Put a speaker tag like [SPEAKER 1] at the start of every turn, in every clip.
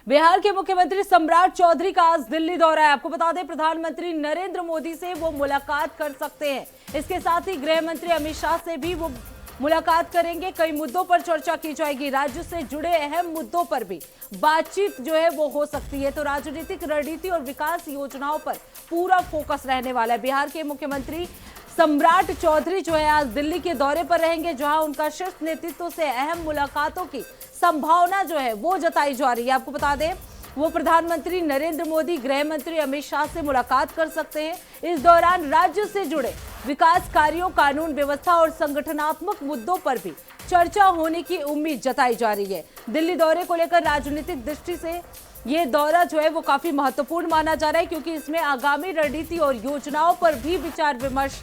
[SPEAKER 1] बिहार के मुख्यमंत्री सम्राट चौधरी का आज दिल्ली दौरा है। आपको बता दें, प्रधानमंत्री नरेंद्र मोदी से वो मुलाकात कर सकते हैं। इसके साथ ही गृह मंत्री अमित शाह से भी वो मुलाकात करेंगे। कई मुद्दों पर चर्चा की जाएगी। राज्य से जुड़े अहम मुद्दों पर भी बातचीत जो है वो हो सकती है। तो राजनीतिक रणनीति और विकास योजनाओं पर पूरा फोकस रहने वाला है। बिहार के मुख्यमंत्री सम्राट चौधरी जो है आज दिल्ली के दौरे पर रहेंगे, जहां उनका शीर्ष नेतृत्व से अहम मुलाकातों की संभावना जो है वो जताई जा रही है। आपको बता दें, वो प्रधानमंत्री नरेंद्र मोदी, गृह मंत्री अमित शाह से मुलाकात कर सकते हैं। इस दौरान राज्य से जुड़े विकास कार्यों, कानून व्यवस्था और संगठनात्मक मुद्दों पर भी चर्चा होने की उम्मीद जताई जा रही है। दिल्ली दौरे को लेकर राजनीतिक दृष्टि से ये दौरा जो है वो काफी महत्वपूर्ण माना जा रहा है, क्योंकि इसमें आगामी रणनीति और योजनाओं पर भी विचार विमर्श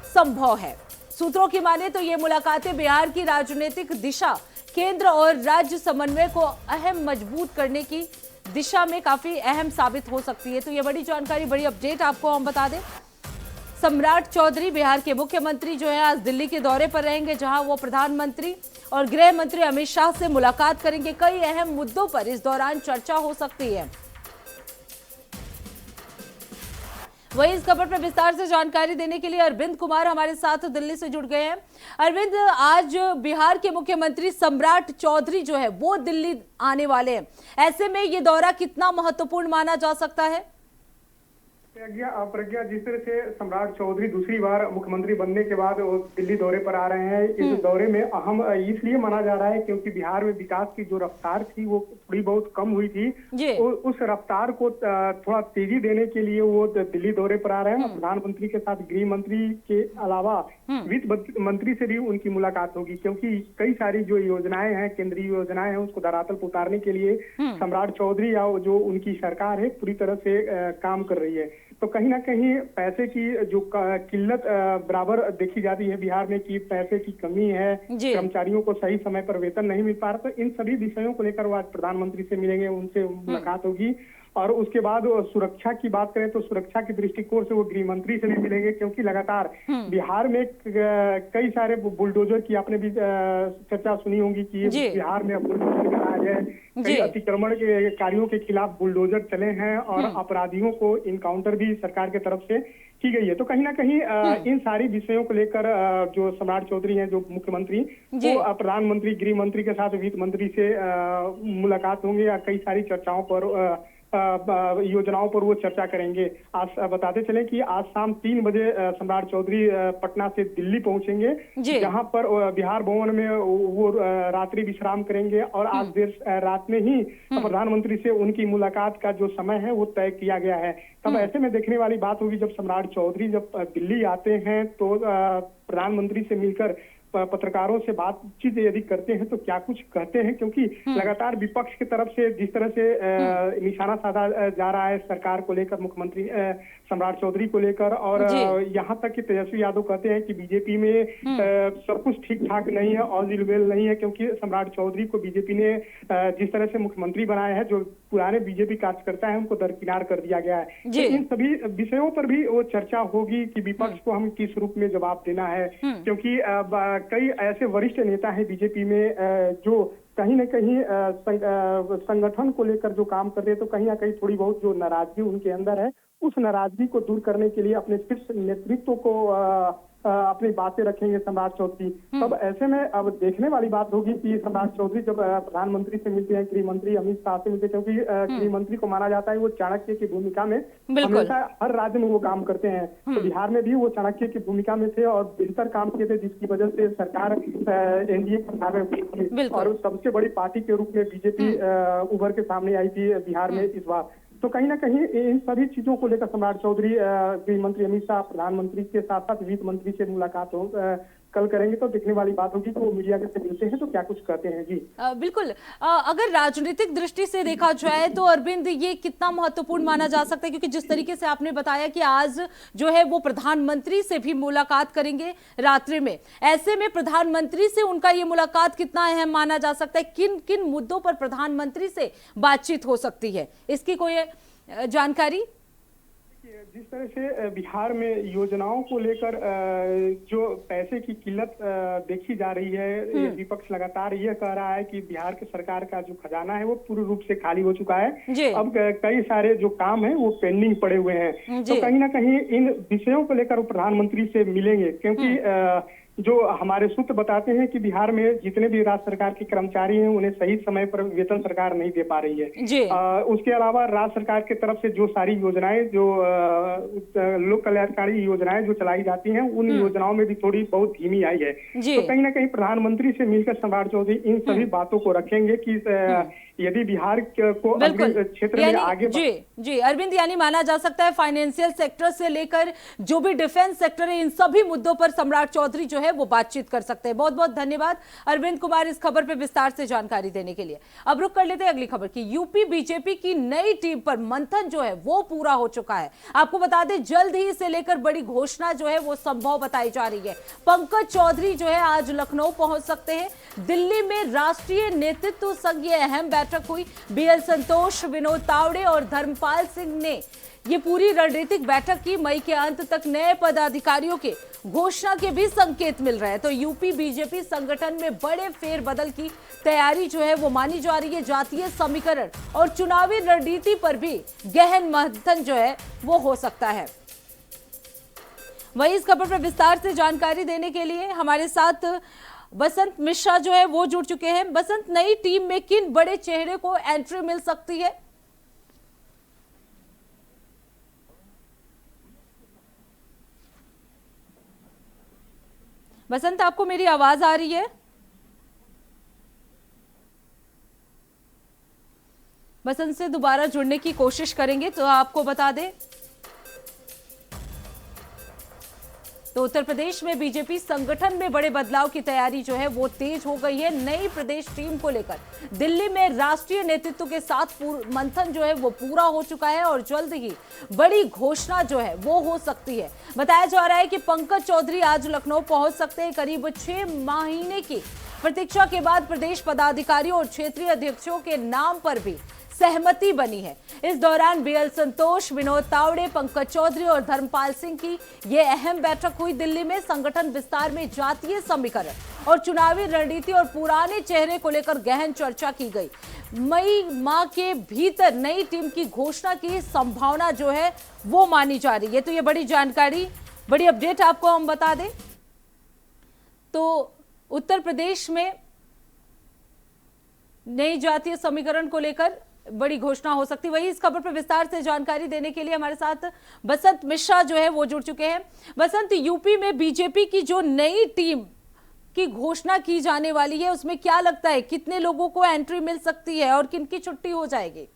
[SPEAKER 1] संभव है। सूत्रों की माने तो ये मुलाकातें बिहार की राजनीतिक दिशा, केंद्र और राज्य समन्वय को अहम मजबूत करने की दिशा में काफी अहम साबित हो सकती है। तो ये बड़ी जानकारी, बड़ी अपडेट आपको हम बता दें। सम्राट चौधरी बिहार के मुख्यमंत्री जो है आज दिल्ली के दौरे पर रहेंगे, जहां वो प्रधानमंत्री और गृह मंत्री अमित शाह से मुलाकात करेंगे। कई अहम मुद्दों पर इस दौरान चर्चा हो सकती है। वही इस खबर पर विस्तार से जानकारी देने के लिए अरविंद कुमार हमारे साथ दिल्ली से जुड़ गए हैं। अरविंद, आज बिहार के मुख्यमंत्री सम्राट चौधरी जो है वो दिल्ली आने वाले हैं। ऐसे में ये दौरा कितना महत्वपूर्ण माना जा सकता है?
[SPEAKER 2] प्रज्ञा, जिस तरह से सम्राट चौधरी दूसरी बार मुख्यमंत्री बनने के बाद वो दिल्ली दौरे पर आ रहे हैं, इस दौरे में अहम इसलिए माना जा रहा है क्योंकि बिहार में विकास की जो रफ्तार थी वो थोड़ी बहुत कम हुई थी। उस रफ्तार को थोड़ा तेजी देने के लिए वो दिल्ली दौरे पर आ रहे हैं। प्रधानमंत्री के साथ गृह मंत्री के अलावा वित्त मंत्री से भी उनकी मुलाकात होगी, क्योंकि कई सारी जो योजनाएं हैं, केंद्रीय योजनाएं हैं, उसको धरातल पर उतारने के लिए सम्राट चौधरी या जो उनकी सरकार है पूरी तरह से काम कर रही है। तो कहीं ना कहीं पैसे की जो किल्लत बराबर देखी जाती है बिहार में, कि पैसे की कमी है, कर्मचारियों को सही समय पर वेतन नहीं मिल पा रहा। तो इन सभी विषयों को लेकर वो आज प्रधानमंत्री से मिलेंगे, उनसे मुलाकात होगी। और उसके बाद सुरक्षा की बात करें तो सुरक्षा के दृष्टिकोण से वो गृह मंत्री से भी मिलेंगे, क्योंकि लगातार बिहार में कई सारे बुलडोजर की आपने भी चर्चा सुनी होगी कि बिहार में बुलडोजर का राज है। कई अतिक्रमण के कार्यों के खिलाफ बुलडोजर चले हैं और अपराधियों को इनकाउंटर भी सरकार की तरफ से की गई है। तो कहीं ना कहीं इन सारी विषयों को लेकर जो सम्राट चौधरी हैं, जो मुख्यमंत्री, वो प्रधानमंत्री, गृह मंत्री के साथ वित्त मंत्री से मुलाकात होंगे या कई सारी चर्चाओं पर, योजनाओं पर वो चर्चा करेंगे। आज बताते चले कि आज शाम 3 बजे सम्राट चौधरी पटना से दिल्ली पहुंचेंगे, जहां पर बिहार भवन में वो रात्रि विश्राम करेंगे और आज देर रात में ही प्रधानमंत्री से उनकी मुलाकात का जो समय है वो तय किया गया है। तब ऐसे में देखने वाली बात होगी, जब सम्राट चौधरी जब दिल्ली आते हैं तो प्रधानमंत्री से मिलकर पत्रकारों से बातचीत यदि करते हैं तो क्या कुछ कहते हैं, क्योंकि लगातार विपक्ष की तरफ से जिस तरह से निशाना साधा जा रहा है सरकार को लेकर, मुख्यमंत्री सम्राट चौधरी को लेकर, और यहाँ तक कि तेजस्वी यादव कहते हैं कि बीजेपी में सब कुछ ठीक ठाक नहीं है, ऑल वेल नहीं है, क्योंकि सम्राट चौधरी को बीजेपी ने जिस तरह से मुख्यमंत्री बनाया है, जो पुराने बीजेपी कार्यकर्ता है उनको दरकिनार कर दिया गया है। तो इन सभी विषयों पर भी वो चर्चा होगी कि विपक्ष को हम किस रूप में जवाब देना है, क्योंकि कई ऐसे वरिष्ठ नेता हैं बीजेपी में जो कहीं न कहीं संगठन को लेकर जो काम कर रहे हैं, तो कहीं ना कहीं थोड़ी बहुत जो नाराजगी उनके अंदर है, उस नाराजगी को दूर करने के लिए अपने शीर्ष नेतृत्व को अपनी बातें रखेंगे सम्राट चौधरी। तब ऐसे में अब देखने वाली बात होगी कि सम्राट चौधरी जब प्रधानमंत्री से मिलते हैं, गृह मंत्री अमित शाह से मिलते हैं, क्योंकि गृह मंत्री को माना जाता है वो चाणक्य की भूमिका में हमेशा हर राज्य में वो काम करते हैं। तो बिहार में भी वो चाणक्य की भूमिका में थे और बेहतर काम किए थे, जिसकी वजह से सरकार एनडीए सरकार में और सबसे बड़ी पार्टी के रूप में बीजेपी उभर के सामने आई थी बिहार में इस बार। तो कहीं ना कहीं इन सभी चीजों को लेकर सम्राट चौधरी गृह मंत्री अमित शाह, प्रधानमंत्री के साथ साथ वित्त मंत्री से मुलाकात कल करेंगे। तो देखने वाली बात होगी कि वो मीडिया के से मिलते हैं तो क्या कुछ कहते हैं। जी
[SPEAKER 1] बिल्कुल। अगर राजनीतिक दृष्टि से देखा जाए तो अरविंद, ये कितना महत्वपूर्ण माना जा सकता है, क्योंकि जिस तरीके से आपने बताया कि आज जो है वो प्रधानमंत्री से भी मुलाकात करेंगे रात्रि में, ऐसे में प्रधानमंत्री से उनका ये मुलाकात कितना अहम माना जा सकता है? किन किन मुद्दों पर प्रधानमंत्री से बातचीत हो सकती है, इसकी कोई जानकारी?
[SPEAKER 2] जिस तरह से बिहार में योजनाओं को लेकर जो पैसे की किल्लत देखी जा रही है, विपक्ष लगातार यह कह रहा है कि बिहार के सरकार का जो खजाना है वो पूर्ण रूप से खाली हो चुका है। अब कई सारे जो काम है वो पेंडिंग पड़े हुए हैं। तो कहीं ना कहीं इन विषयों को लेकर वो प्रधानमंत्री से मिलेंगे, क्योंकि जो हमारे सूत्र बताते हैं कि बिहार में जितने भी राज्य सरकार के कर्मचारी हैं उन्हें सही समय पर वेतन सरकार नहीं दे पा रही है। उसके अलावा राज्य सरकार की तरफ से जो सारी योजनाएं, जो लोक कल्याणकारी योजनाएं जो चलाई जाती हैं, उन योजनाओं में भी थोड़ी बहुत धीमी आई है। तो कहीं ना कहीं प्रधानमंत्री से मिलकर सम्राट चौधरी इन सभी बातों को रखेंगे कि यदि बिहार को क्षेत्र में आगे
[SPEAKER 1] जी अरविंद, यानी माना जा सकता है फाइनेंशियल सेक्टर से लेकर जो भी डिफेंस सेक्टर है, इन सभी मुद्दों पर सम्राट चौधरी जो है वो बातचीत कर सकते हैं। बहुत बहुत धन्यवाद अरविंद कुमार इस खबर पे विस्तार से जानकारी देने के लिए। अब रुक कर लेते हैं अगली खबर की। यूपी बीजेपी की नई टीम पर मंथन जो है वो पूरा हो चुका है। आपको बता दें जल्द ही इसे लेकर बड़ी घोषणा जो है वो संभव बताई जा रही है। पंकज चौधरी जो है आज लखनऊ पहुंच सकते हैं। दिल्ली में राष्ट्रीय नेतृत्व संघ की अहम बैठक हुई। बीएल संतोष, विनोद तावड़े और धर्मपाल सिंह ने ये पूरी रणनीतिक बैठक की। मई के अंत तक नए पदाधिकारियों के घोषणा के भी संकेत मिल रहे हैं। तो यूपी बीजेपी संगठन में बड़े फेरबदल की तैयारी जो है वो मानी जा रही है। जातीय समीकरण और चुनावी रणनीति पर भी गहन मंथन जो है वो हो सकता है। वहीं इस खबर पर विस्तार से जानकारी देने के लिए हमारे साथ बसंत मिश्रा जो है वो जुड़ चुके हैं। बसंत, नई टीम में किन बड़े चेहरे को एंट्री मिल सकती है? बसंत, आपको मेरी आवाज आ रही है? बसंत से दोबारा जुड़ने की कोशिश करेंगे। तो आपको बता दें तो उत्तर प्रदेश में बीजेपी संगठन में बड़े बदलाव की तैयारी जो है वो तेज हो गई है। नई प्रदेश टीम को लेकर दिल्ली में राष्ट्रीय नेतृत्व के साथ मंथन जो है वो पूरा हो चुका है और जल्द ही बड़ी घोषणा जो है वो हो सकती है। बताया जा रहा है कि पंकज चौधरी आज लखनऊ पहुंच सकते हैं। करीब 6 महीने की प्रतीक्षा के बाद प्रदेश पदाधिकारियों और क्षेत्रीय अध्यक्षों के नाम पर भी सहमति बनी है। इस दौरान बीएल संतोष, विनोद तावड़े, पंकज चौधरी और धर्मपाल सिंह की यह अहम बैठक हुई। दिल्ली में संगठन विस्तार में जातीय समीकरण और चुनावी रणनीति और पुराने चेहरे को लेकर गहन चर्चा की गई। मई माह के भीतर नई टीम की घोषणा की संभावना जो है वो मानी जा रही है। तो ये बड़ी जानकारी, बड़ी अपडेट आपको हम बता दें तो उत्तर प्रदेश में नई जातीय समीकरण को लेकर बड़ी घोषणा हो सकती है। वही इस खबर पर विस्तार से जानकारी देने के लिए हमारे साथ बसंत मिश्रा जो है वो जुड़ चुके हैं। बसंत, यूपी में बीजेपी की जो नई टीम की घोषणा की जाने वाली है उसमें क्या लगता है कितने लोगों को एंट्री मिल सकती है और किनकी छुट्टी हो जाएगी?